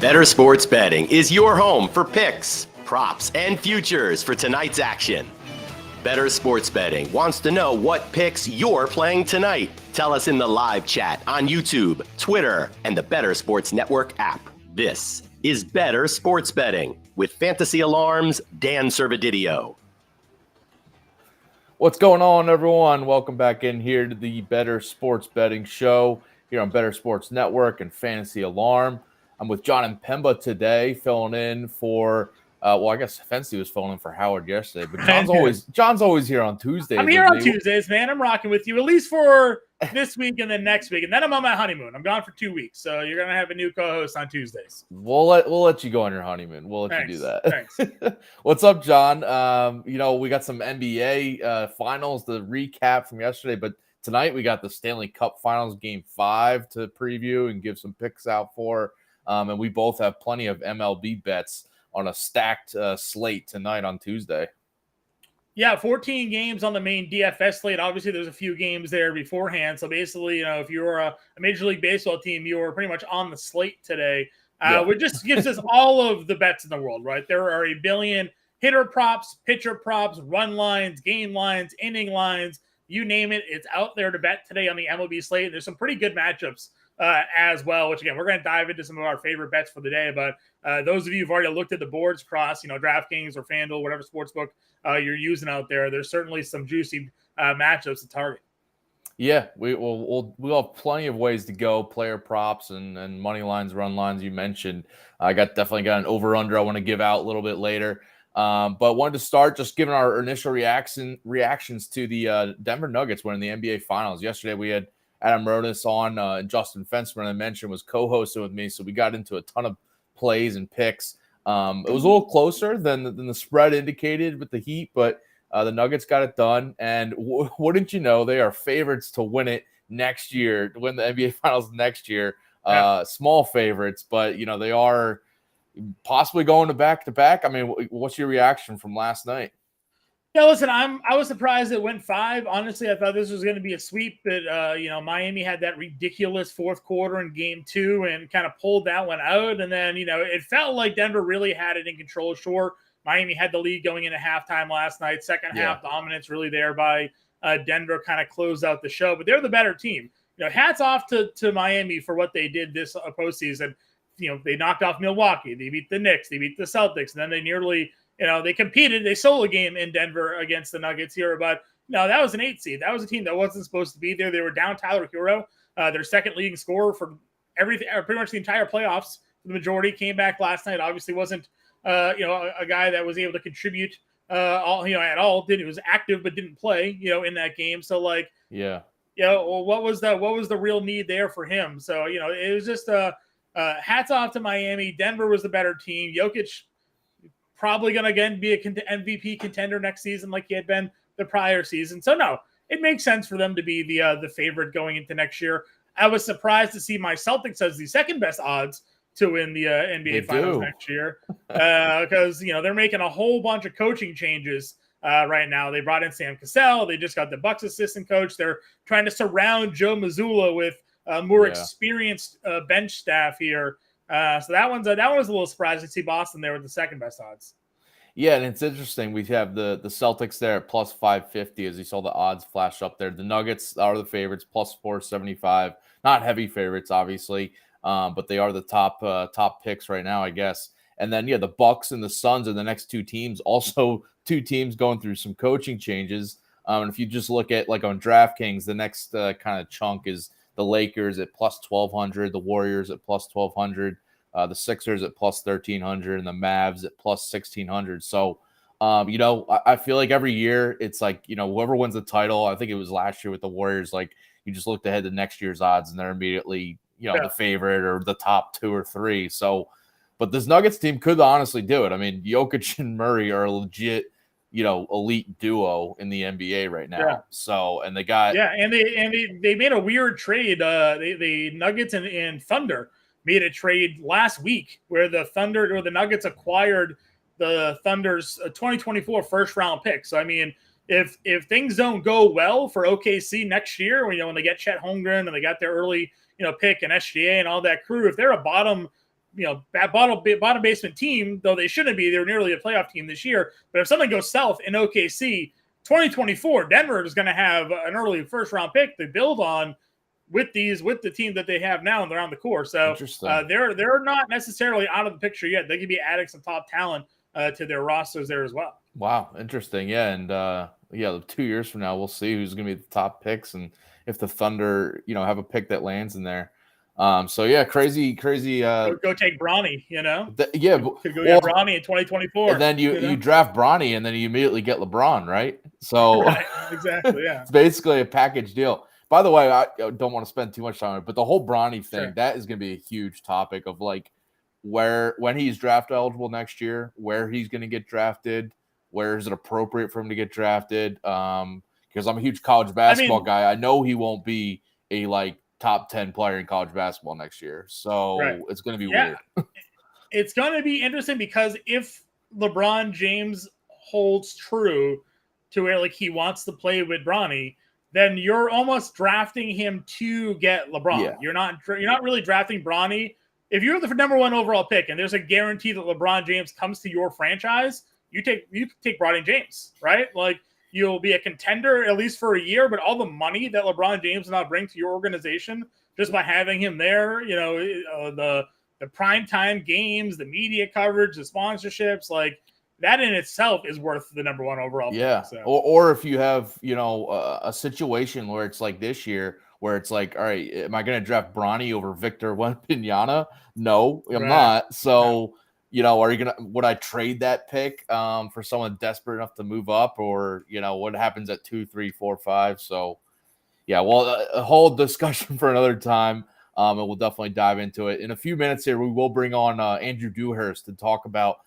Bettor Sports Betting is your home for picks, props, and futures for tonight's action. Bettor Sports Betting wants to know what picks you're playing tonight. Tell us in the live chat on YouTube, Twitter, and the Bettor Sports Network app. This is Bettor Sports Betting with Fantasy Alarm's Dan Servodidio. What's going on, everyone? Welcome back in here to the Bettor Sports Betting Show here on Bettor Sports Network and Fantasy Alarm. I'm with John Impemba today, filling in for, I guess Fancy was filling in for Howard yesterday, but John's always here on Tuesdays. I'm here on Tuesdays, man. I'm rocking with you, at least for this week and then next week, and then I'm on my honeymoon. I'm gone for 2 weeks, so you're gonna have a new co-host on Tuesdays. We'll let you go on your honeymoon. We'll let you do that. Thanks. What's up, John? We got some NBA finals to recap from yesterday, but tonight we got the Stanley Cup Finals Game 5 to preview and give some picks out for. And we both have plenty of MLB bets on a stacked slate tonight on Tuesday. Yeah, 14 games on the main DFS slate. Obviously, there's a few games there beforehand. So basically, if you're a Major League Baseball team, you're pretty much on the slate today. Which just gives us all of the bets in the world, right? There are a billion hitter props, pitcher props, run lines, game lines, inning lines, you name it. It's out there to bet today on the MLB slate. There's some pretty good matchups as well, which again, we're going to dive into some of our favorite bets for the day. But those of you who've already looked at the boards across, DraftKings or FanDuel, whatever sportsbook you're using out there, there's certainly some juicy matchups to target. Yeah, we'll have plenty of ways to go. Player props and money lines, run lines. You mentioned I definitely got an over under I want to give out a little bit later. But wanted to start just giving our initial reactions to the Denver Nuggets winning the NBA Finals. Yesterday we had Adam Ronis on, and Justin Fensman, I mentioned, was co-hosting with me, so we got into a ton of plays and picks. It was a little closer than the spread indicated with the Heat, but the Nuggets got it done, and wouldn't you know, they are favorites to win it next year, to win the NBA Finals next year. Small favorites, but, they are possibly going to back-to-back. I mean, what's your reaction from last night? Yeah, listen, I was surprised it went 5. Honestly, I thought this was going to be a sweep, but Miami had that ridiculous fourth quarter in game 2 and kind of pulled that one out. And then, it felt like Denver really had it in control. Sure, Miami had the lead going into halftime last night. Second half dominance really there by Denver, kind of closed out the show. But they're the better team. Hats off to Miami for what they did this postseason. They knocked off Milwaukee. They beat the Knicks. They beat the Celtics. And then they nearly – they competed. They stole a game in Denver against the Nuggets here, but no, that was an 8 seed. That was a team that wasn't supposed to be there. They were down Tyler Hero, their second leading scorer for everything, pretty much the entire playoffs. The majority came back last night. Obviously, wasn't a guy that was able to contribute at all. He was active but didn't play in that game. So what was the real need there for him? So it was just hats off to Miami. Denver was the better team. Jokic probably going to, again, be a MVP contender next season like he had been the prior season. So, no, it makes sense for them to be the favorite going into next year. I was surprised to see my Celtics as the second best odds to win the NBA Finals next year because, they're making a whole bunch of coaching changes right now. They brought in Sam Cassell. They just got the Bucks assistant coach. They're trying to surround Joe Mazzulla with more experienced bench staff here. So that one was a little surprising to see Boston there with the second best odds. Yeah, and it's interesting. We have the Celtics there at plus 550 as you saw the odds flash up there. The Nuggets are the favorites, plus 475. Not heavy favorites, obviously, but they are the top picks right now, I guess. And then, the Bucks and the Suns are the next two teams. Also, two teams going through some coaching changes. And if you just look at, like, on DraftKings, the next kind of chunk is the Lakers at plus 1,200, the Warriors at plus 1,200, the Sixers at plus 1,300, and the Mavs at plus 1,600. So, I feel like every year it's like, whoever wins the title, I think it was last year with the Warriors, like you just looked ahead to next year's odds and they're immediately, the favorite or the top 2 or 3. So, but this Nuggets team could honestly do it. I mean, Jokic and Murray are a legit, elite duo in the NBA right now. Yeah. So, and they got and they made a weird trade. The Nuggets and Thunder made a trade last week where the Nuggets acquired the Thunder's 2024 first round pick. So I mean, if things don't go well for OKC next year, when they get Chet Holmgren and they got their early pick and SGA and all that crew, if they're a bottom bottom basement team, though they shouldn't be. They're nearly a playoff team this year. But if something goes south in OKC, 2024, Denver is going to have an early first round pick to build on with the team that they have now and they're on the core. So they're not necessarily out of the picture yet. They could be adding some top talent to their rosters there as well. Wow, interesting. Yeah, and 2 years from now, we'll see who's going to be the top picks and if the Thunder, have a pick that lands in there. Crazy. Go take Bronny, Could go get Bronny in 2024. And then you draft Bronny, and then you immediately get LeBron, right? So right, exactly, yeah. It's basically a package deal. By the way, I don't want to spend too much time on it, but the whole Bronny thing, that is going to be a huge topic of like when he's draft eligible next year, where he's going to get drafted, where is it appropriate for him to get drafted? Because I'm a huge college basketball guy. I know he won't be a top 10 player in college basketball next year. So it's going to be weird. It's going to be interesting because if LeBron James holds true to where he wants to play with Bronny, then you're almost drafting him to get LeBron. Yeah. You're not really drafting Bronny. If you're the number 1 overall pick and there's a guarantee that LeBron James comes to your franchise, you take Bronny James, right? You'll be a contender at least for a year, but all the money that LeBron James will now bring to your organization just by having him there, the primetime games, the media coverage, the sponsorships, that in itself is worth the number 1 overall pick. Yeah. So. Or if you have, a situation where it's like this year where it's all right, am I going to draft Bronny over Victor Wembanyama? No, I'm not. So, would I trade that pick for someone desperate enough to move up, or, what happens at 2, 3, 4, 5? So, a whole discussion for another time. And we'll definitely dive into it in a few minutes here. We will bring on Andrew Dewhirst to talk about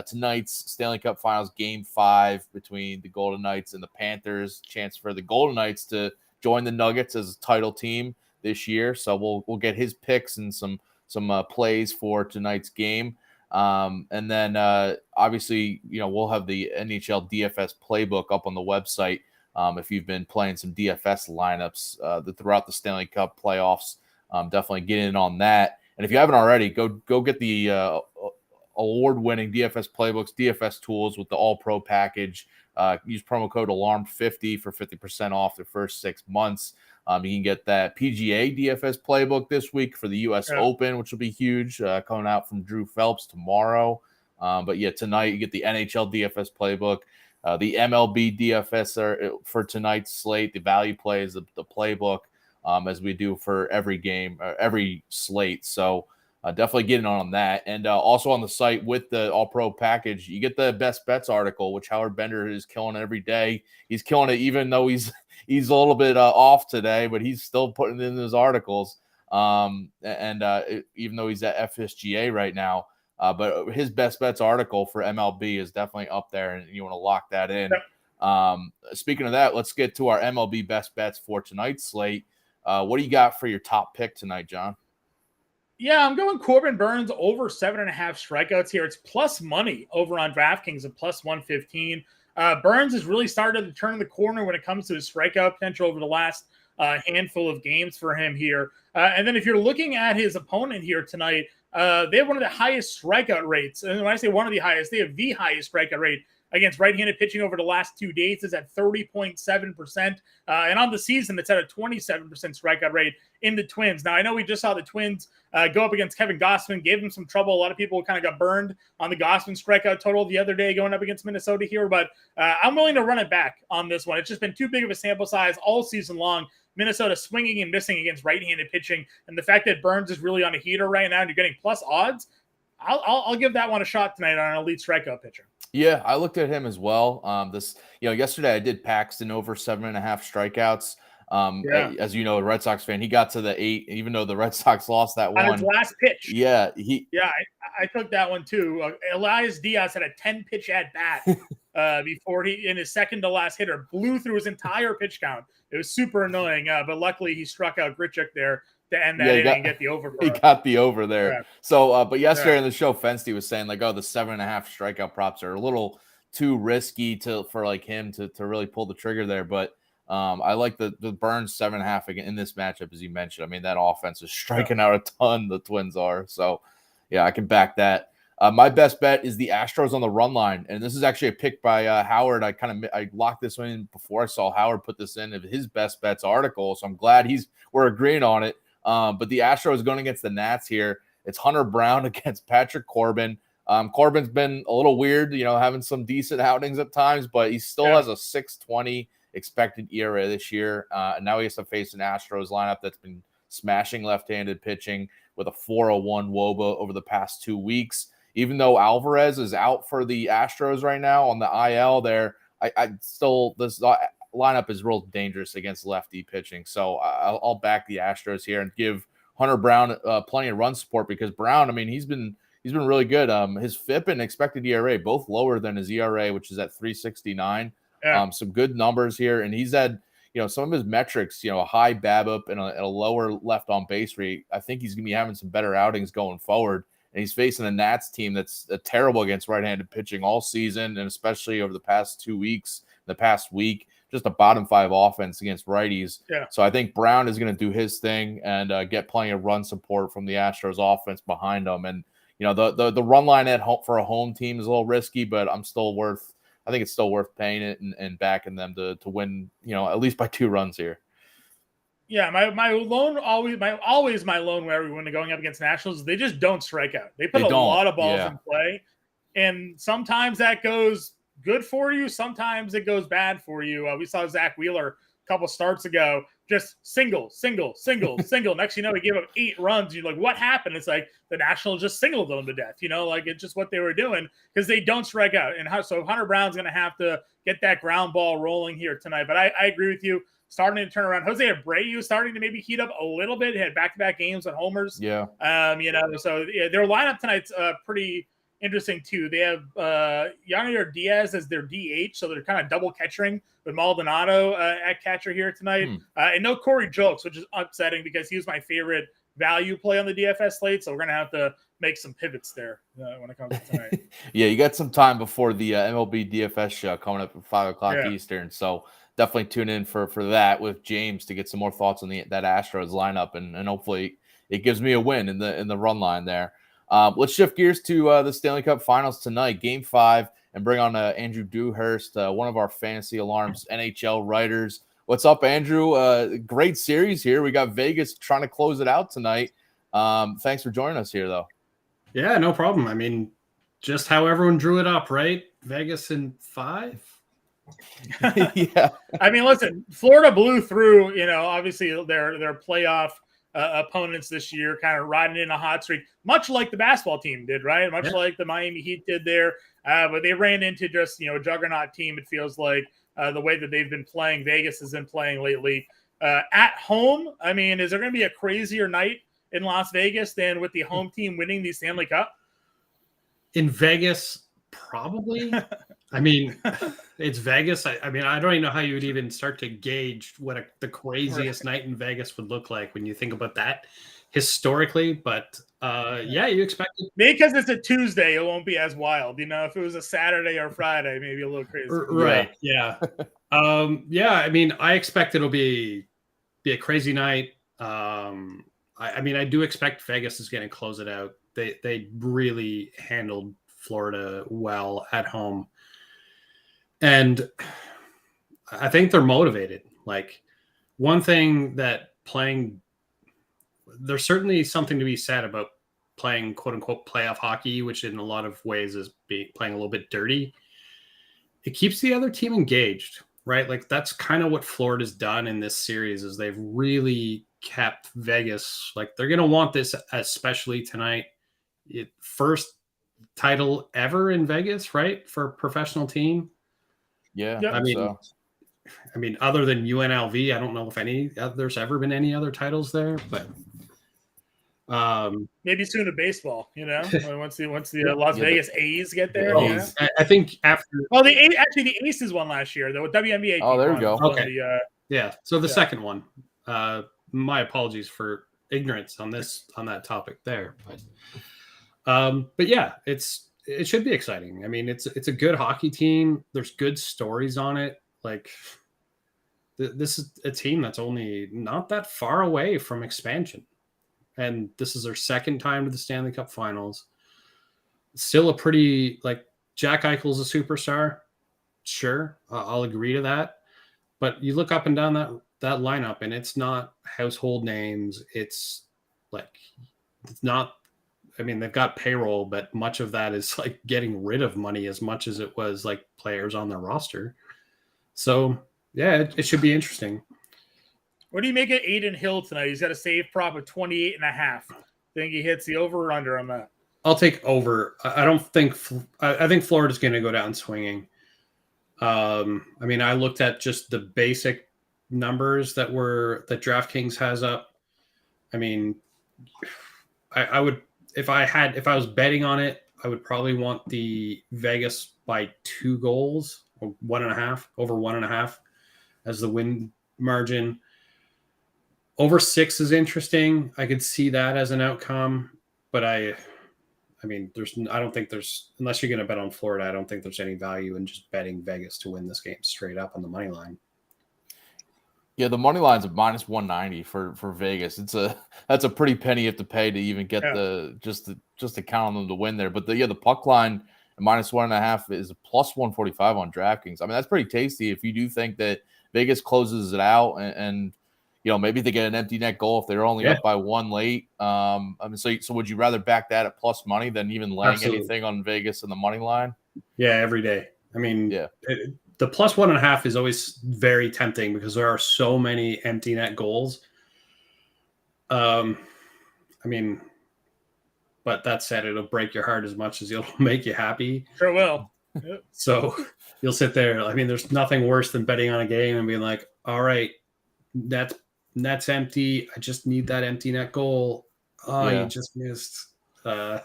tonight's Stanley Cup Finals Game 5 between the Golden Knights and the Panthers. Chance for the Golden Knights to join the Nuggets as a title team this year. So we'll get his picks and some plays for tonight's game. And then obviously, we'll have the NHL DFS playbook up on the website. If you've been playing some DFS lineups throughout the Stanley Cup playoffs, definitely get in on that. And if you haven't already, go get the award-winning DFS playbooks, DFS tools with the All-Pro package. Use promo code ALARM50 for 50% off the first 6 months. You can get that PGA DFS playbook this week for the U.S. Open, which will be huge, coming out from Drew Phelps tomorrow. Tonight you get the NHL DFS playbook, the MLB DFS for tonight's slate. The value plays, the playbook, as we do for every game, every slate. So definitely getting on that. And also on the site with the All-Pro package, you get the Best Bets article, which Howard Bender is killing every day. He's killing it even though he's a little bit off today, but he's still putting it in his articles. Even though he's at FSGA right now, but his Best Bets article for MLB is definitely up there, and you want to lock that in. Speaking of that, let's get to our MLB Best Bets for tonight's slate. What do you got for your top pick tonight, John? Yeah, I'm going Corbin Burns over 7.5 strikeouts here. It's plus money over on DraftKings at plus 115. Burns has really started to turn the corner when it comes to his strikeout potential over the last handful of games for him here. And then if you're looking at his opponent here tonight, they have one of the highest strikeout rates. And when I say one of the highest, they have the highest strikeout rate against right-handed pitching over the last 2 days. Is at 30.7%. And on the season, it's at a 27% strikeout rate in the Twins. Now, I know we just saw the Twins go up against Kevin Gausman, gave him some trouble. A lot of people kind of got burned on the Gausman strikeout total the other day going up against Minnesota here. But I'm willing to run it back on this one. It's just been too big of a sample size all season long. Minnesota swinging and missing against right-handed pitching. And the fact that Burns is really on a heater right now and you're getting plus odds, I'll give that one a shot tonight on an elite strikeout pitcher. Yeah, I looked at him as well. Yesterday I did Paxton over 7.5 strikeouts. As you know, a Red Sox fan, he got to the 8, even though the Red Sox lost that one. On his last pitch. Yeah, I took that one too. Elias Diaz had a 10-pitch at bat before he, in his second to last hitter, blew through his entire pitch count. It was super annoying, but luckily he struck out Grichuk there to end that inning and get the over. He got the over there. Yeah. So, but yesterday in the show, Fensty was saying the 7.5 strikeout props are a little too risky for him to really pull the trigger there. But I like the Burns 7.5 again in this matchup, as you mentioned. I mean, that offense is striking out a ton. The Twins are. So, Yeah, I can back that. My best bet is the Astros on the run line, and this is actually a pick by Howard. I locked this one in before I saw Howard put this in of his best bets article, so I'm glad we're agreeing on it. But the Astros going against the Nats here. It's Hunter Brown against Patrick Corbin. Corbin's been a little weird, having some decent outings at times, but he still has a 6.20 expected ERA this year. And now he has to face an Astros lineup that's been smashing left-handed pitching with a 4.01 WOBA over the past 2 weeks. Even though Alvarez is out for the Astros right now on the IL there, I still, this lineup is real dangerous against lefty pitching. So I'll back the Astros here and give Hunter Brown plenty of run support, because Brown, he's been really good. His FIP and expected ERA both lower than his ERA, which is at 3.69. Yeah. Some good numbers here, and he's had some of his metrics, a high BABIP and a lower left on base rate. I think he's gonna be having some better outings going forward. And he's facing a Nats team that's terrible against right-handed pitching all season, and especially over the past 2 weeks, the past week, just a bottom 5 offense against righties. Yeah. So I think Brown is going to do his thing and get plenty of run support from the Astros offense behind him. And the run line at home for a home team is a little risky, but I think it's still worth paying it and backing them to win, at least by 2 runs here. Yeah, my lone where we win going up against Nationals, they just don't strike out. They put a lot of balls in play, and sometimes that goes good for you, sometimes it goes bad for you. We saw Zach Wheeler a couple starts ago, just single. Next thing you know, he gave up 8 runs. You're like, what happened? It's like the Nationals just singled them to death. It's just what they were doing, because they don't strike out. And so Hunter Brown's going to have to get that ground ball rolling here tonight. But I agree with you. Starting to turn around. Jose Abreu starting to maybe heat up a little bit. He had back-to-back games on homers. Yeah. So their lineup tonight's pretty interesting too. They have Yanier Diaz as their DH, so they're kind of double catching with Maldonado at catcher here tonight. And no Corey Julks, which is upsetting because he was my favorite value play on the DFS slate. So we're going to have to make some pivots there when it comes to tonight. Yeah, you got some time before the MLB DFS show coming up at 5 o'clock Eastern. So definitely tune in for that with James to get some more thoughts on that Astros lineup, and hopefully it gives me a win in the run line there. Let's shift gears to the Stanley Cup Finals tonight, Game 5, and bring on Andrew Dewhirst, one of our Fantasy Alarms NHL writers. What's up, Andrew? Great series here. We got Vegas trying to close it out tonight. Thanks for joining us here, though. Yeah, no problem. Just how everyone drew it up, right? Vegas in 5. Yeah. Listen, Florida blew through, obviously their playoff opponents this year, kind of riding in a hot streak, much like the basketball team did, right? Much like the Miami Heat did there. But they ran into just, a juggernaut team, it feels like, the way that they've been playing. Vegas has been playing lately. At home, is there going to be a crazier night in Las Vegas than with the home team winning the Stanley Cup? In Vegas, probably. It's Vegas. I don't even know how you would even start to gauge what the craziest night in Vegas would look like when you think about that historically. But you expect it. Maybe because it's a Tuesday, it won't be as wild. If it was a Saturday or Friday, maybe a little crazy. Right. Yeah. I expect it'll be a crazy night. I do expect Vegas is going to close it out. They really handled Florida well at home. And I think they're motivated. Like, one thing that there's certainly something to be said about playing quote unquote playoff hockey, which in a lot of ways is playing a little bit dirty. It keeps the other team engaged, right? Like, that's kind of what Florida's done in this series, is they've really kept Vegas. Like, they're going to want this, especially tonight. First title ever in Vegas, right? For a professional team. Yeah. Other than UNLV, I don't know if there's ever been any other titles there, but maybe soon a baseball, once the Las Vegas A's get there. I think after. Well, the Aces won last year, though. WNBA. Oh, there we go. Okay. So the second one. My apologies for ignorance on that topic there, but yeah, it should be exciting. It's a good hockey team. There's good stories on it. Like, this is a team that's only not that far away from expansion. and this is their second time to the Stanley Cup Finals. Still a pretty, like, Jack Eichel's a superstar. Sure, I'll agree to that. But you look up and down that lineup, and it's not household names. It's not. I mean, they've got payroll, but much of that is like getting rid of money as much as it was like players on their roster. So yeah, it should be interesting. What do you make of Aiden Hill tonight? He's got a save prop of 28.5. Think he hits the over or under on that? I'll take over. I don't think. I think Florida's going to go down swinging. I mean, I looked at just the basic numbers that DraftKings has up. I mean, I would, if I was betting on it, I would probably want the Vegas by 2 goals or 1.5, over 1.5 as the win margin. Over 6 is interesting. I could see that as an outcome, but I mean, I don't think there's, unless you're going to bet on Florida, I don't think there's any value in just betting Vegas to win this game straight up on the money line. Yeah, the money line's a minus 190 for Vegas. That's a pretty penny you have to pay to even get just to count on them to win there. But the puck line minus 1.5 is a plus 145 on DraftKings. I mean, that's pretty tasty if you do think that Vegas closes it out and maybe they get an empty net goal if they're only up by 1 late. I mean, so would you rather back that at plus money than even laying anything on Vegas in the money line? Yeah, every day. I mean, the plus 1.5 is always very tempting because there are so many empty net goals. I mean, but that said, it'll break your heart as much as it'll make you happy. Sure will. Yep. So you'll sit there. I mean, there's nothing worse than betting on a game and being like, all right, that's empty. I just need that empty net goal. Oh, you just missed. So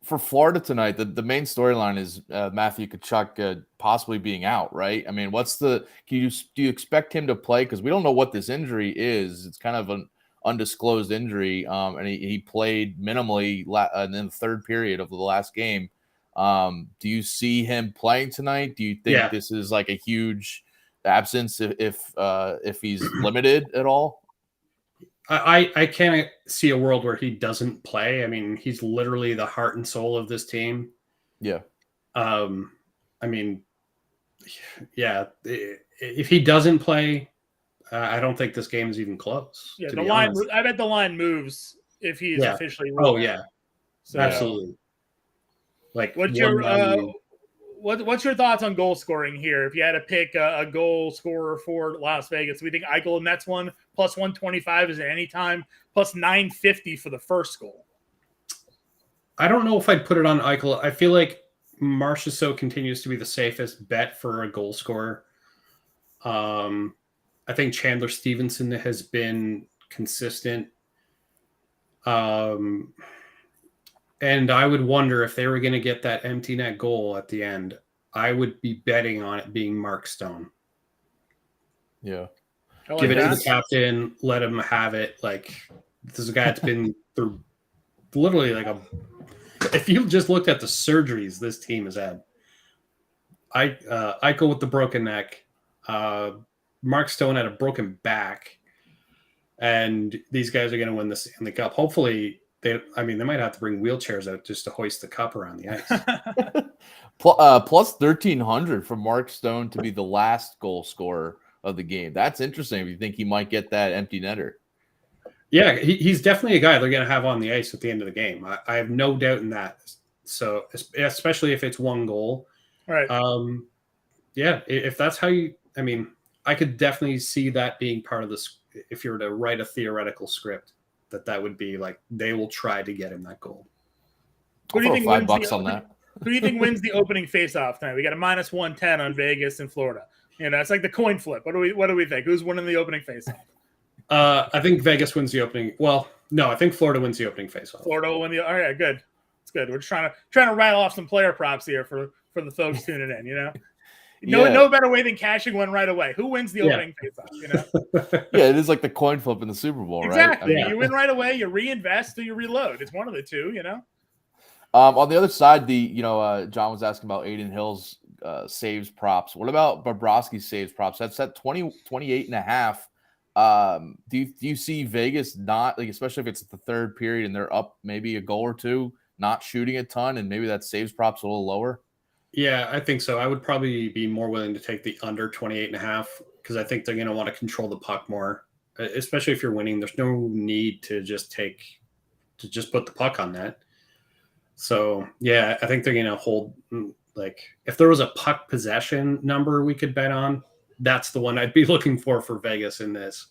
for Florida tonight, the main storyline is Matthew Tkachuk possibly being out, right? I mean, do you expect him to play? Because we don't know what this injury is. It's kind of an undisclosed injury, and he played minimally in the third period of the last game. Do you see him playing tonight? Do you think this is like a huge absence if he's limited at all? I can't see a world where he doesn't play. I mean, he's literally the heart and soul of this team. Yeah. I mean, yeah, if he doesn't play, I don't think this game is even close. Yeah, the line. I bet the line moves if he's officially ruled. Oh yeah, so, absolutely. Like, what's your thoughts on goal scoring here? If you had to pick a goal scorer for Las Vegas, we think Eichel, and that's one plus 125 is at any time, plus 950 for the first goal. I don't know if I'd put it on Eichel. I feel like Marchessault continues to be the safest bet for a goal scorer. I think Chandler Stevenson has been consistent. And I would wonder if they were going to get that empty net goal at the end, I would be betting on it being Mark Stone. Yeah. Give it to the captain, let him have it. Like, this is a guy that's been through literally if you just looked at the surgeries this team has had, Eichel with the broken neck, Mark Stone had a broken back, and these guys are going to win the Stanley Cup. Hopefully, they might have to bring wheelchairs out just to hoist the cup around the ice. Plus 1,300 for Mark Stone to be the last goal scorer of the game. That's interesting if you think he might get that empty netter. Yeah, he's definitely a guy they're going to have on the ice at the end of the game. I have no doubt in that. So, especially if it's one goal. Right. Yeah, if that's how I could definitely see that being part of this. If you were to write a theoretical script, that would be like, they will try to get him that goal. Who do you think $5 on that? Who do you think wins the opening face-off tonight? We got a minus 110 on Vegas and Florida. It's like the coin flip. What do we think? Who's winning the opening face-off? I think Vegas wins the opening. Well, no, I think Florida wins the opening face-off. Florida will win the. All right, good. It's good. We're just trying to rattle off some player props here for the folks tuning in. No better way than cashing one right away. Who wins the opening face-off? Yeah, it is like the coin flip in the Super Bowl, exactly. right? You win right away, you reinvest, or you reload. It's one of the two. On the other side, John was asking about Aiden Hill's saves props. What about Bobrovsky's saves props? That's at 28.5. Do you see Vegas not, like, especially if it's the third period and they're up maybe a goal or two, not shooting a ton, and maybe that saves props a little lower? Yeah, I think so. I would probably be more willing to take the under 28.5 because I think they're going to want to control the puck more, especially if you're winning. There's no need to just put the puck on net. So yeah, I think they're going to hold. Like, if there was a puck possession number we could bet on, that's the one I'd be looking for Vegas in this.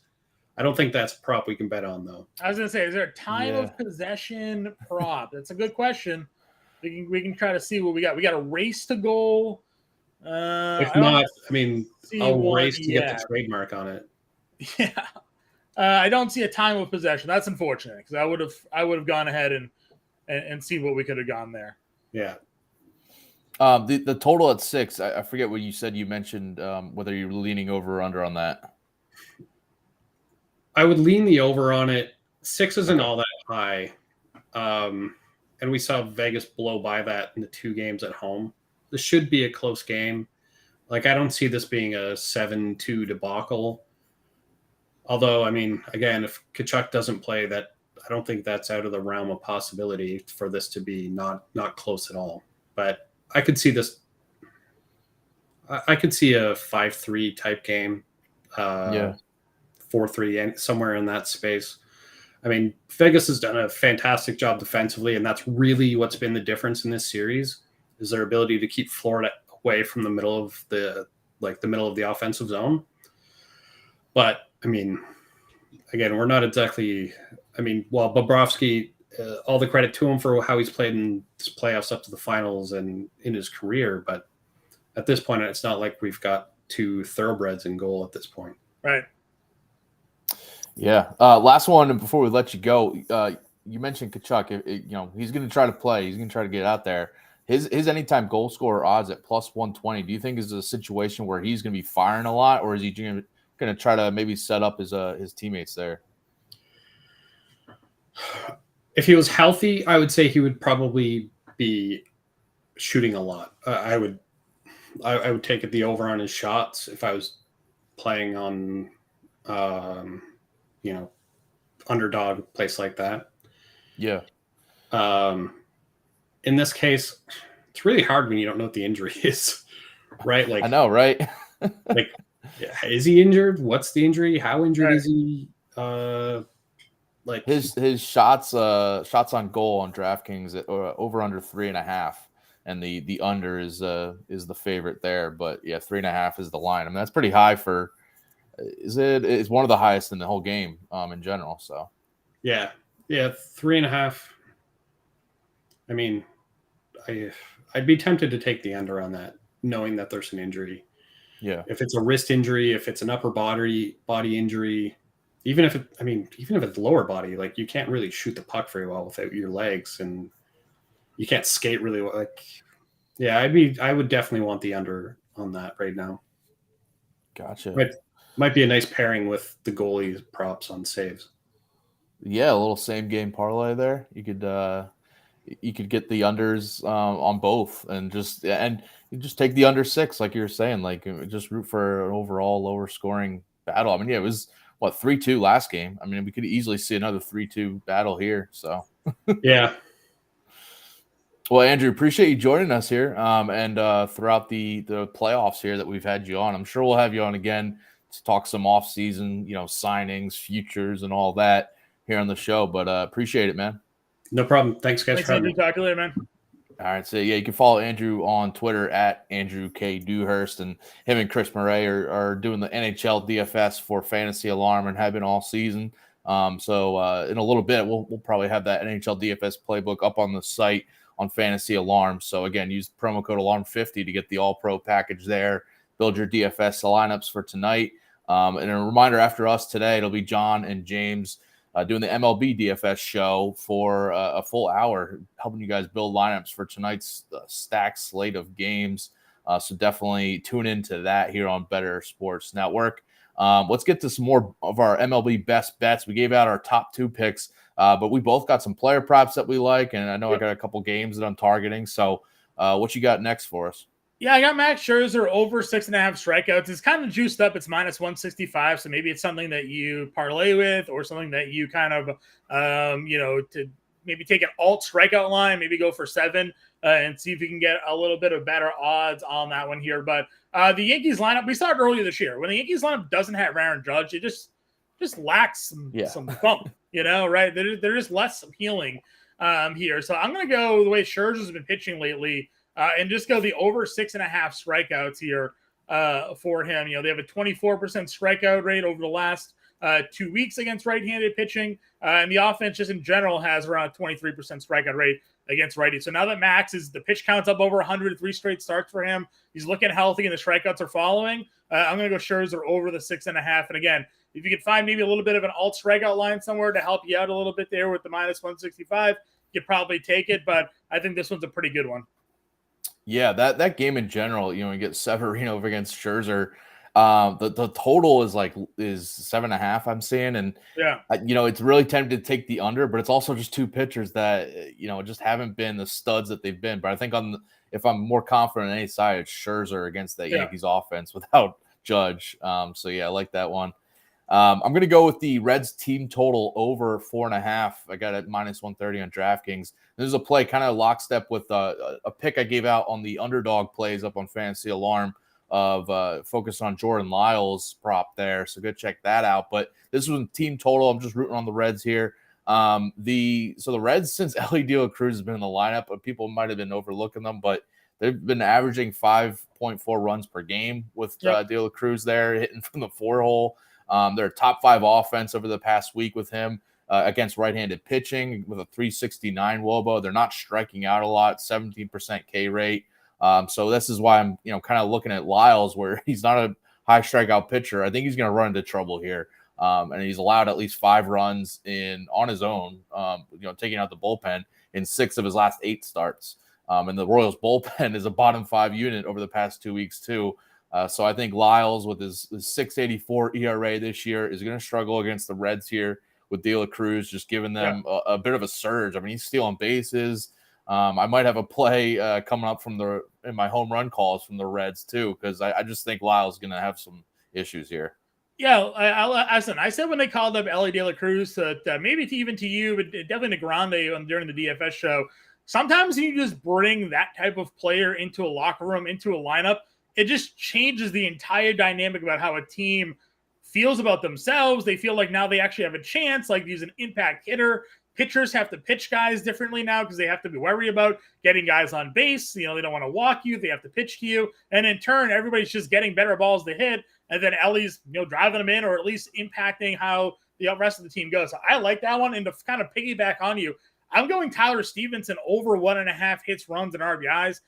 I don't think that's a prop we can bet on, though. I was going to say, is there a time of possession prop? That's a good question. We can try to see what we got. We got a race to goal. If not, I mean, I'll race to get the trademark on it. Yeah, I don't see a time of possession. That's unfortunate because I would have gone ahead and see what we could have gone there. Yeah. The total at 6. I forget what you said. You mentioned whether you're leaning over or under on that. I would lean the over on it. 6 isn't all that high. And we saw Vegas blow by that in the 2 games at home. This should be a close game. Like, I don't see this being a 7-2 debacle. Although, I mean, again, if Tkachuk doesn't play, I don't think that's out of the realm of possibility for this to be not close at all. But I could see this. I could see a 5-3 type game. 4-3, and somewhere in that space. I mean, Vegas has done a fantastic job defensively, and that's really what's been the difference in this series is their ability to keep Florida away from the middle of the offensive zone. But I mean, again, we're not exactly. I mean, while Bobrovsky, all the credit to him for how he's played in this playoffs up to the finals and in his career, but at this point, it's not like we've got 2 thoroughbreds in goal at this point. Right. Yeah. Last one, and before we let you go, you mentioned Tkachuk. He's going to try to play. He's going to try to get out there. His anytime goal scorer odds at plus 120. Do you think is a situation where he's going to be firing a lot, or is he going to try to maybe set up his teammates there? If he was healthy, I would say he would probably be shooting a lot. I would take it the over on his shots if I was playing on underdog place like that. Yeah. In this case, it's really hard when you don't know what the injury is, right? Like, I know, right? Like, is he injured? What's the injury? How injured is he? Like his shots on goal on DraftKings over under 3.5, and the under is the favorite there. But yeah, 3.5 is the line. I mean, that's pretty high for. It's one of the highest in the whole game in general. So yeah, 3.5. I mean, I'd be tempted to take the under on that, knowing that there's an injury. Yeah, if it's a wrist injury, if it's an upper body injury, even if it's lower body, like, you can't really shoot the puck very well without your legs, and you can't skate really well. Like, yeah, I would definitely want the under on that right now. Gotcha. Might be a nice pairing with the goalie props on saves. Yeah, a little same game parlay there. You could get the unders on both, and you just take the under 6, like you were saying, like, just root for an overall lower scoring battle. I mean, yeah, it was 3-2 last game. I mean, we could easily see another 3-2 battle here. So yeah. Well, Andrew, appreciate you joining us here, and throughout the playoffs here that we've had you on. I'm sure we'll have you on again to talk some off-season, signings, futures, and all that here on the show. But appreciate it, man. No problem. Thanks, guys, for having me. Talk to you later, man. All right, so yeah, you can follow Andrew on Twitter at Andrew K. Dewhirst, and him and Chris Murray are doing the NHL DFS for Fantasy Alarm and have been all season. So in a little bit, we'll probably have that NHL DFS playbook up on the site on Fantasy Alarm. So again, use promo code ALARM50 to get the All-Pro package there. Build your DFS lineups for tonight. And a reminder, after us today, it'll be John and James doing the MLB DFS show for a full hour, helping you guys build lineups for tonight's stacked slate of games. So definitely tune into that here on Bettor Sports Network. Let's get to some more of our MLB best bets. We gave out our top 2 picks, but we both got some player props that we like, and I know I got a couple games that I'm targeting. So what you got next for us? Yeah, I got Max Scherzer over 6.5 strikeouts. It's kind of juiced up. It's -165. So maybe it's something that you parlay with or something that you kind of, to maybe take an alt strikeout line, maybe go for 7 and see if you can get a little bit of better odds on that one here. But the Yankees lineup, we saw it earlier this year. When the Yankees lineup doesn't have Aaron Judge, it just lacks some bump, right? They're just less appealing here. So I'm going to go the way Scherzer's been pitching lately. And just go the over 6.5 strikeouts here for him. They have a 24% strikeout rate over the last 2 weeks against right-handed pitching. And the offense just in general has around a 23% strikeout rate against righties. So now that Max the pitch count's up over 103 straight starts for him. He's looking healthy and the strikeouts are following. I'm going to go Scherzer over the 6.5. And again, if you can find maybe a little bit of an alt strikeout line somewhere to help you out a little bit there with the -165, you could probably take it. But I think this one's a pretty good one. Yeah, that game in general, you get Severino over against Scherzer. The total is 7.5. I'm seeing, and it's really tempted to take the under, but it's also just two pitchers that just haven't been the studs that they've been. But I think if I'm more confident on any side, it's Scherzer against that Yankees offense without Judge. So yeah, I like that one. I'm going to go with the Reds team total over 4.5. I got it -130 on DraftKings. This is a play kind of lockstep with a pick I gave out on the underdog plays up on Fantasy Alarm of focus on Jordan Lyles prop there. So go check that out. But this was a team total. I'm just rooting on the Reds here. The Reds, since Ellie De La Cruz has been in the lineup, but people might have been overlooking them, but they've been averaging 5.4 runs per game with De La Cruz there, hitting from the 4-hole. They're a top 5 offense over the past week with him against right-handed pitching with a 369 WOBA. They're not striking out a lot, 17% K rate. So this is why I'm, kind of looking at Lyles, where he's not a high strikeout pitcher. I think he's going to run into trouble here. And he's allowed at least 5 runs on his own, taking out the bullpen in 6 of his last 8 starts. And the Royals bullpen is a bottom 5 unit over the past 2 weeks too. So I think Lyles with his 6.84 ERA this year is going to struggle against the Reds here with De La Cruz, just giving them a bit of a surge. I mean, he's stealing bases. I might have a play coming up in my home run calls from the Reds too, because I just think Lyles is going to have some issues here. Yeah, I said when they called up Ellie De La Cruz that maybe even to you, but definitely to Grande during the DFS show, sometimes you just bring that type of player into a locker room, into a lineup. It just changes the entire dynamic about how a team feels about themselves. They feel like now they actually have a chance, like he's an impact hitter. Pitchers have to pitch guys differently now because they have to be worried about getting guys on base. They don't want to walk you. They have to pitch to you. And in turn, everybody's just getting better balls to hit. And then Ellie's, driving them in or at least impacting how the rest of the team goes. So I like that one. And to kind of piggyback on you, I'm going Tyler Stevenson over 1.5 hits, runs, and RBIs.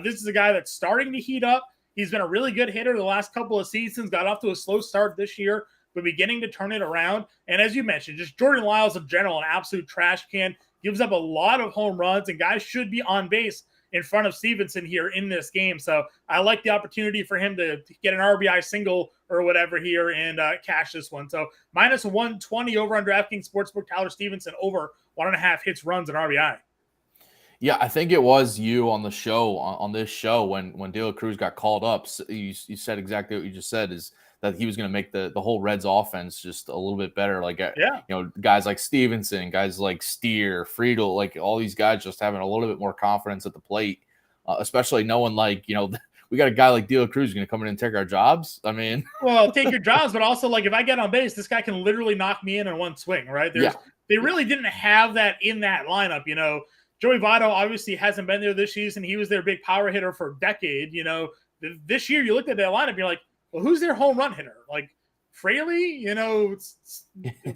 This is a guy that's starting to heat up. He's been a really good hitter the last couple of seasons, got off to a slow start this year, but beginning to turn it around. And as you mentioned, just Jordan Lyles in general, an absolute trash can, gives up a lot of home runs, and guys should be on base in front of Stevenson here in this game. So I like the opportunity for him to get an RBI single or whatever here and cash this one. So -120 over on DraftKings Sportsbook, Tyler Stevenson over 1.5 hits, runs, and RBI. Yeah, I think it was you on the show, on this show, when De La Cruz got called up. You said exactly what you just said, is that he was going to make the whole Reds offense just a little bit better. Like, guys like Stevenson, guys like Steer, Friedel, like all these guys just having a little bit more confidence at the plate, especially knowing we got a guy like De La Cruz going to come in and take our jobs. I mean, well, take your jobs, but also if I get on base, this guy can literally knock me in one swing, right? They really didn't have that in that lineup, Joey Votto obviously hasn't been there this season. He was their big power hitter for a decade. This year you looked at that lineup, you're like, well, who's their home run hitter? Like Fraley,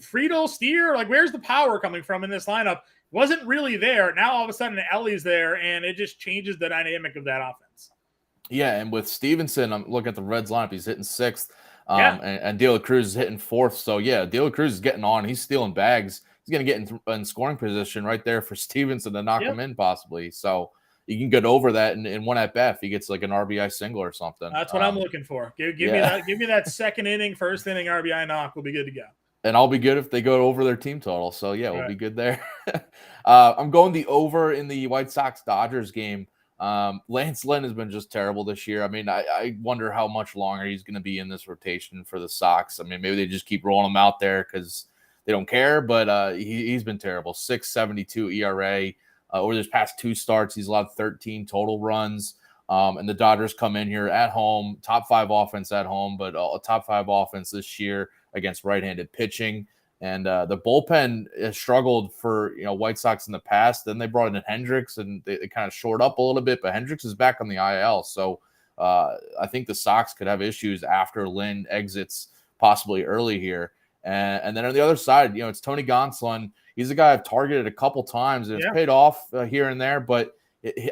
Friedel, Steer, where's the power coming from in this lineup? Wasn't really there. Now all of a sudden Ellie's there, and it just changes the dynamic of that offense. Yeah, and with Stevenson, I'm looking at the Reds lineup. He's hitting 6th, and De La Cruz is hitting 4th. So yeah, De La Cruz is getting on. He's stealing bags. He's going to get in scoring position right there for Stevenson to knock him in possibly. So you can get over that in one at bat if he gets an RBI single or something. That's what I'm looking for. Give me that second inning, first inning RBI knock. We'll be good to go. And I'll be good if they go over their team total. So yeah, we'll be good there. I'm going the over in the White Sox Dodgers game. Lance Lynn has been just terrible this year. I mean, I wonder how much longer he's going to be in this rotation for the Sox. I mean, maybe they just keep rolling him out there because they don't care, but he's been terrible. 6.72 ERA. Over his past 2 starts, he's allowed 13 total runs. And the Dodgers come in here at home, top 5 offense at home, but a top 5 offense this year against right-handed pitching. And the bullpen has struggled for White Sox in the past. Then they brought in Hendricks, and they kind of shored up a little bit. But Hendricks is back on the IL, so I think the Sox could have issues after Lynn exits, possibly early here. And then on the other side, it's Tony Gonsolin. He's a guy I've targeted a couple times, and it's paid off here and there. But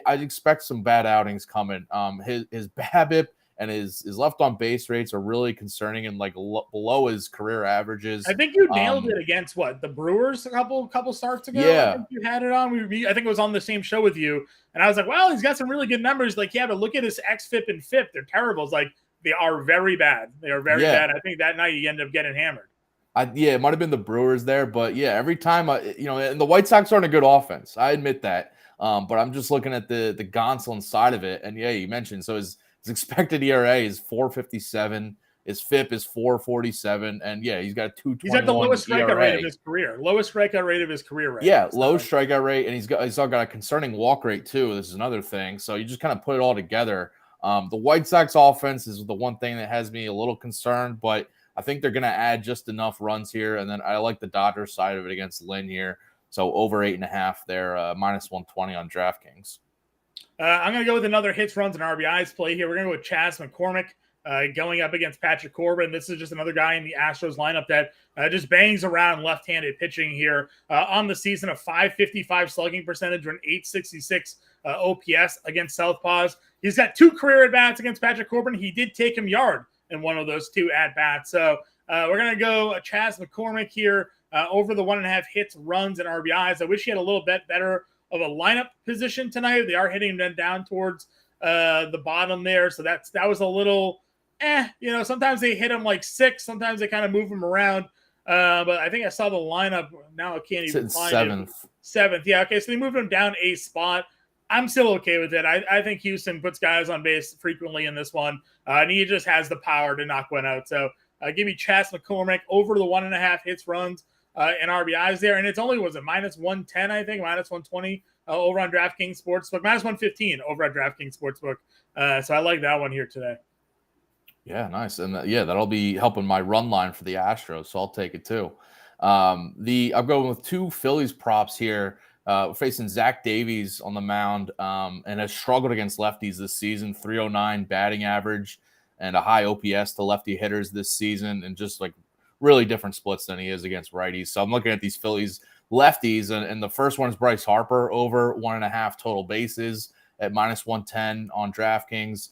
I'd expect some bad outings coming. His BABIP and his left on base rates are really concerning and below his career averages. I think you nailed it against the Brewers a couple starts ago. Yeah, I think you had it on. I think it was on the same show with you, and I was like, "Well, he's got some really good numbers." Like, yeah, but look at his xFIP and FIP; they're terrible. It's like they are very bad. They are very bad. I think that night he ended up getting hammered. It might have been the Brewers there, but every time and the White Sox aren't a good offense. I admit that, but I'm just looking at the Gonsolin side of it, and you mentioned so his expected ERA is 4.57. His FIP is 4.47, and he's got a 2.21. He's at the lowest strikeout rate of his career. Lowest strikeout rate of his career right now. Low strikeout rate, and he's also got a concerning walk rate too. This is another thing. So you just kind of put it all together. The White Sox offense is the one thing that has me a little concerned, but I think they're going to add just enough runs here, and then I like the Dodgers side of it against Lynn here. So over 8.5 there, -120 on DraftKings. I'm going to go with another hits, runs, and RBIs play here. We're going to go with Chas McCormick going up against Patrick Corbin. This is just another guy in the Astros lineup that just bangs around left-handed pitching here on the season. A .555 slugging percentage or an .866 OPS against Southpaws. He's got 2 career at-bats against Patrick Corbin. He did take him yard in one of those 2 at-bats. So we're going to go Chas McCormick here over the 1.5 hits, runs, and RBIs. I wish he had a little bit better of a lineup position tonight. They are hitting them down towards the bottom there. So that was a little, sometimes they hit him like 6. Sometimes they kind of move him around. But I think I saw the lineup. Now I can't even find 7th. it. 7th. Yeah. Okay. So they moved him down a spot. I'm still okay with it. I think Houston puts guys on base frequently in this one. And he just has the power to knock one out. So give me Chas McCormick over the 1.5 hits, runs, and RBIs there. And it's only, -110, I think, -120 over on DraftKings Sportsbook, -115 over on DraftKings Sportsbook. So I like that one here today. Yeah, nice. And that'll be helping my run line for the Astros. So I'll take it too. I'm going with 2 Phillies props here. Facing Zach Davies on the mound and has struggled against lefties this season. 309 batting average and a high OPS to lefty hitters this season, and just really different splits than he is against righties. So I'm looking at these Phillies lefties, and the first one is Bryce Harper over 1.5 total bases at -110 on DraftKings.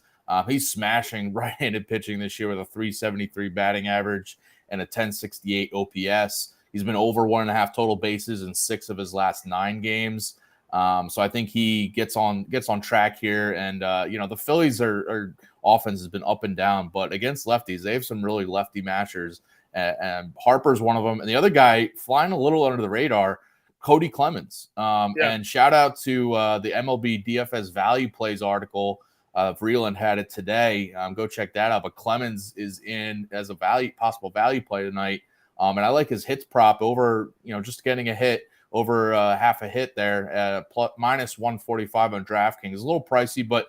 He's smashing right-handed pitching this year with a 373 batting average and a 1068 OPS. He's been over 1.5 total bases in 6 of his last 9 games. So I think he gets on track here. And, the Phillies are offense has been up and down, but against lefties, they have some really lefty matchers. And Harper's one of them. And the other guy flying a little under the radar, Cody Clemens. And shout out to the MLB DFS value plays article. Vreeland had it today. Go check that out. But Clemens is in as a possible value play tonight. And I like his hits prop over, just getting a hit over half a hit there at -145 on DraftKings. It's a little pricey, but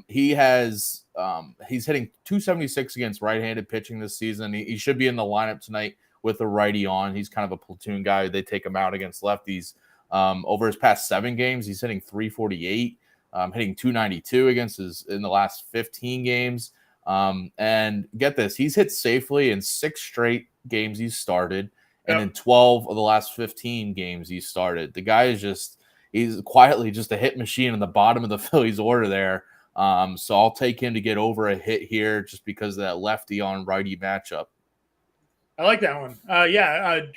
he's hitting 276 against right-handed pitching this season. He should be in the lineup tonight with a righty on. He's kind of a platoon guy. They take him out against lefties. Over his past 7 games, he's hitting 348, hitting 292 in the last 15 games. And get this, he's hit safely in 6 straight games he's started, and in 12 of the last 15 games he's started. The guy is he's quietly just a hit machine in the bottom of the Phillies order there. So I'll take him to get over a hit here just because of that lefty on righty matchup. I like that one.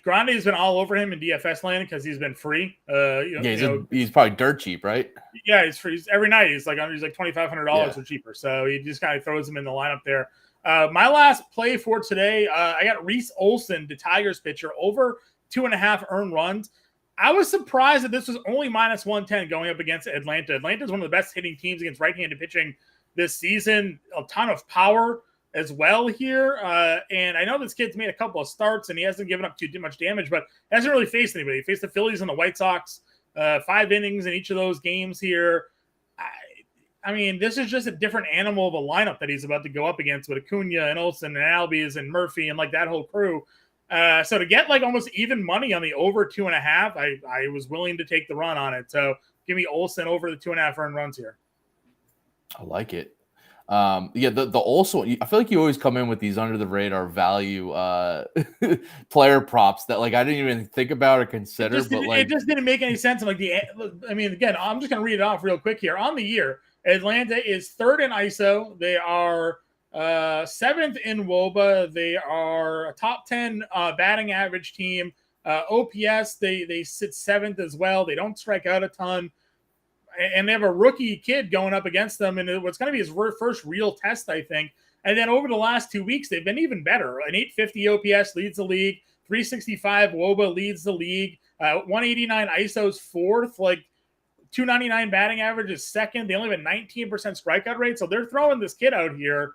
Grande has been all over him in DFS land because he's been free. He's probably dirt cheap, right? Yeah, he's free. Every night he's like $2,500 or cheaper. So he just kind of throws him in the lineup there. My last play for today, I got Reese Olson, the Tigers pitcher, over 2.5 earned runs. I was surprised that this was only minus 110 going up against Atlanta. Atlanta is one of the best hitting teams against right-handed pitching this season. A ton of power as well here. And I know this kid's made a couple of starts and he hasn't given up too much damage, but hasn't really faced anybody. He faced the Phillies and the White Sox, 5 innings in each of those games here. I mean, this is just a different animal of a lineup that he's about to go up against with Acuna and Olsen and Albies and Murphy and like that whole crew. So to get like almost even money on the over 2.5, I was willing to take the run on it. So give me Olsen over the 2.5 earned runs here. I like it. The Olsen, I feel like you always come in with these under the radar value player props that like I didn't even think about or consider. It just didn't make any sense. Like again, I'm just gonna read it off real quick here. On the year, Atlanta is 3rd in ISO. They are 7th in WOBA. They are a top 10 batting average team. OPS, they sit 7th as well. They don't strike out a ton. And they have a rookie kid going up against them. And what's going to be his first real test, I think. And then over the last 2 weeks, they've been even better. An 850 OPS leads the league. 365 WOBA leads the league. 189 ISO's 4th. Like 299 batting average is 2nd. They only have a 19% strikeout rate. So they're throwing this kid out here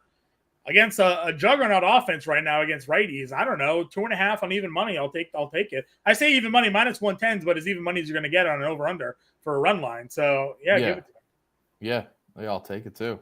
against a juggernaut offense right now against righties. I don't know, 2.5 on even money. I'll take it. I say even money minus 110s, but as even money as you're going to get on an over under for a run line. So give it to him. Yeah, I'll take it too.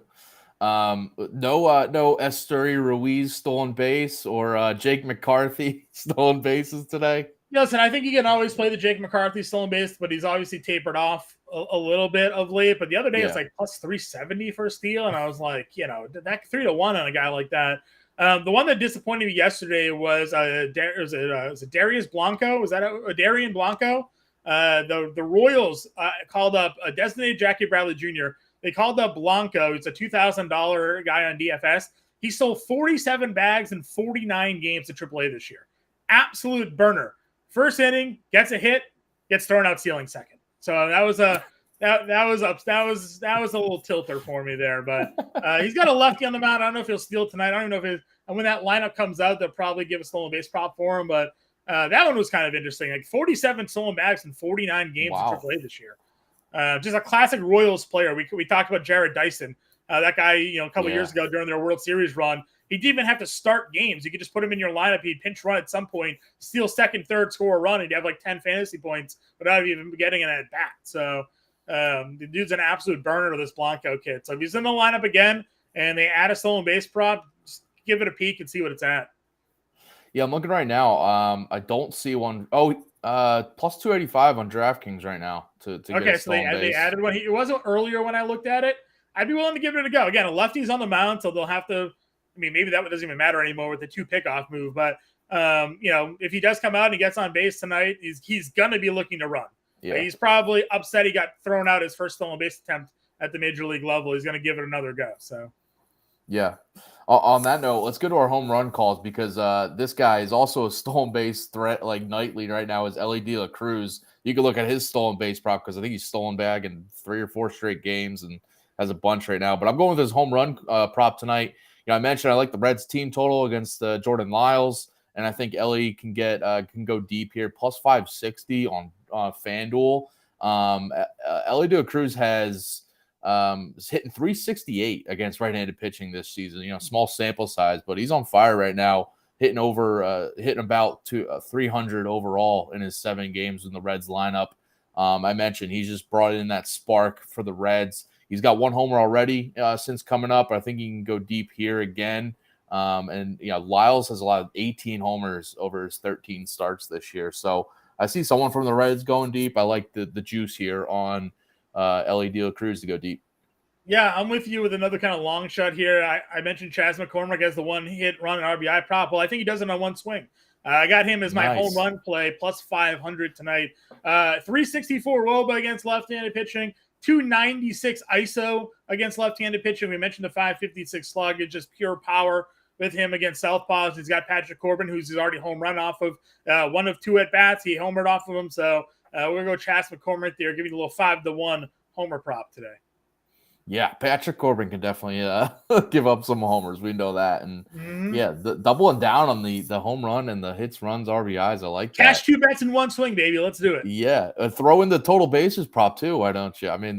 No Esteury Ruiz stolen base or Jake McCarthy stolen bases today. Listen, I think you can always play the Jake McCarthy stolen base, but he's obviously tapered off a little bit of late. But the other day it's like plus 370 for a steal, and I was like, that 3-1 on a guy like that. The one that disappointed me yesterday was Darius Blanco. Was that a Darian Blanco? The Royals called up a designated Jackie Bradley Jr. They called up Blanco. It's a $2,000 guy on DFS. He sold 47 bags in 49 games to AAA this year. Absolute burner. First inning, gets a hit, gets thrown out ceiling second. So that was a little tilter for me there. But he's got a lefty on the mound. I don't know if he'll steal tonight. I don't even know and when that lineup comes out, they'll probably give a stolen base prop for him. But that one was kind of interesting. Like 47 stolen bags in 49 games in AAA this year. Just a classic Royals player. We talked about Jared Dyson, that guy, a couple years ago during their World Series run. He didn't even have to start games. You could just put him in your lineup. He'd pinch run at some point, steal second, third, score a run, and he'd have like 10 fantasy points without even getting an at bat. So the dude's an absolute burner to this Blanco kid. So if he's in the lineup again and they add a stolen base prop, just give it a peek and see what it's at. Yeah, I'm looking right now. I don't see one. Plus 285 on DraftKings right now to get a stolen base. They added one. It wasn't earlier when I looked at it. I'd be willing to give it a go. Again, a lefty's on the mound, so they'll have to. Maybe that doesn't even matter anymore with the 2 pickoff move. But if he does come out and he gets on base tonight, he's gonna be looking to run. Yeah. He's probably upset he got thrown out his first stolen base attempt at the major league level. He's gonna give it another go. So. Yeah. On that note, let's go to our home run calls because this guy is also a stolen base threat like nightly right now is Ellie De La Cruz. You can look at his stolen base prop because I think he's stolen bag in 3 or 4 straight games and has a bunch right now. But I'm going with his home run prop tonight. I mentioned I like the Reds team total against Jordan Lyles, and I think Ellie can go deep here, plus 560 on FanDuel. Ellie De La Cruz is hitting 368 against right-handed pitching this season. Small sample size, but he's on fire right now, hitting about 300 overall in his 7 games in the Reds lineup. I mentioned he's just brought in that spark for the Reds. He's got 1 homer already since coming up. I think he can go deep here again. Lyles has allowed 18 homers over his 13 starts this year. So I see someone from the Reds going deep. I like the juice here on Ellie De La Cruz to go deep. Yeah, I'm with you with another kind of long shot here. I mentioned Chas McCormick as the 1-hit run and RBI prop. Well, I think he does it on 1 swing. I got him as my home run play, plus 500 tonight. 364 WOBA against left-handed pitching. 296 ISO against left-handed pitching. We mentioned the 556 slug. It's just pure power with him against southpaws. He's got Patrick Corbin, who's already home run off of 1 of 2 at-bats. He homered off of him. So we're going to go Chas McCormick there, give you a little 5-1 homer prop today. Yeah, Patrick Corbin can definitely give up some homers. We know that. And yeah, doubling down on the home run and the hits, runs, RBIs. I like that. Cash 2 bets in one swing, baby. Let's do it. Yeah, throw in the total bases prop too. Why don't you? I mean,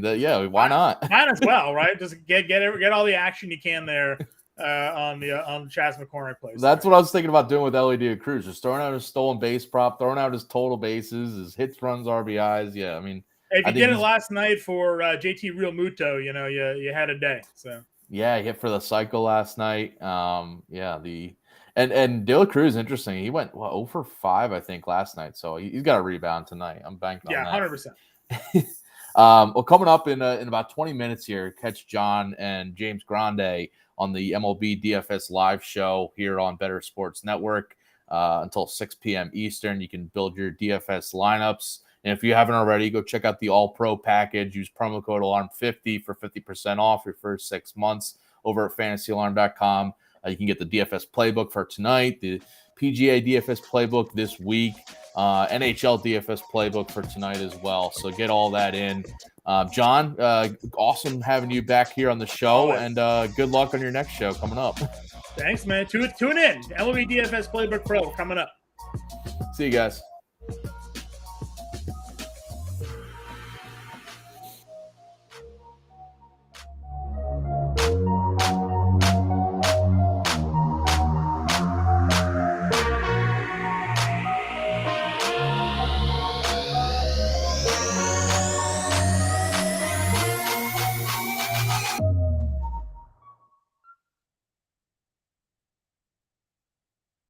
why not? Might as well, right? Just get all the action you can there on the Chas McCormick place. That's what I was thinking about doing with Ellie Cruz. Just throwing out his stolen base prop, throwing out his total bases, his hits, runs, RBIs. Yeah, I mean. If you did it last night for JT Real Muto, you had a day. So yeah, he hit for the cycle last night. And De La Cruz, interesting. He went 0 for 5, I think, last night. So he's got a rebound tonight. I'm banking on that. 100%. Well, coming up in about 20 minutes here, catch John and James Grande on the MLB DFS live show here on Bettor Sports Network until 6 p.m. Eastern. You can build your DFS lineups. And if you haven't already, go check out the All-Pro package. Use promo code ALARM50 for 50% off your first 6 months over at fantasyalarm.com. You can get the DFS playbook for tonight, the PGA DFS playbook this week, NHL DFS playbook for tonight as well. So get all that in. John, awesome having you back here on the show, and good luck on your next show coming up. Thanks, man. Tune in. MLB DFS Playbook Pro coming up. See you guys.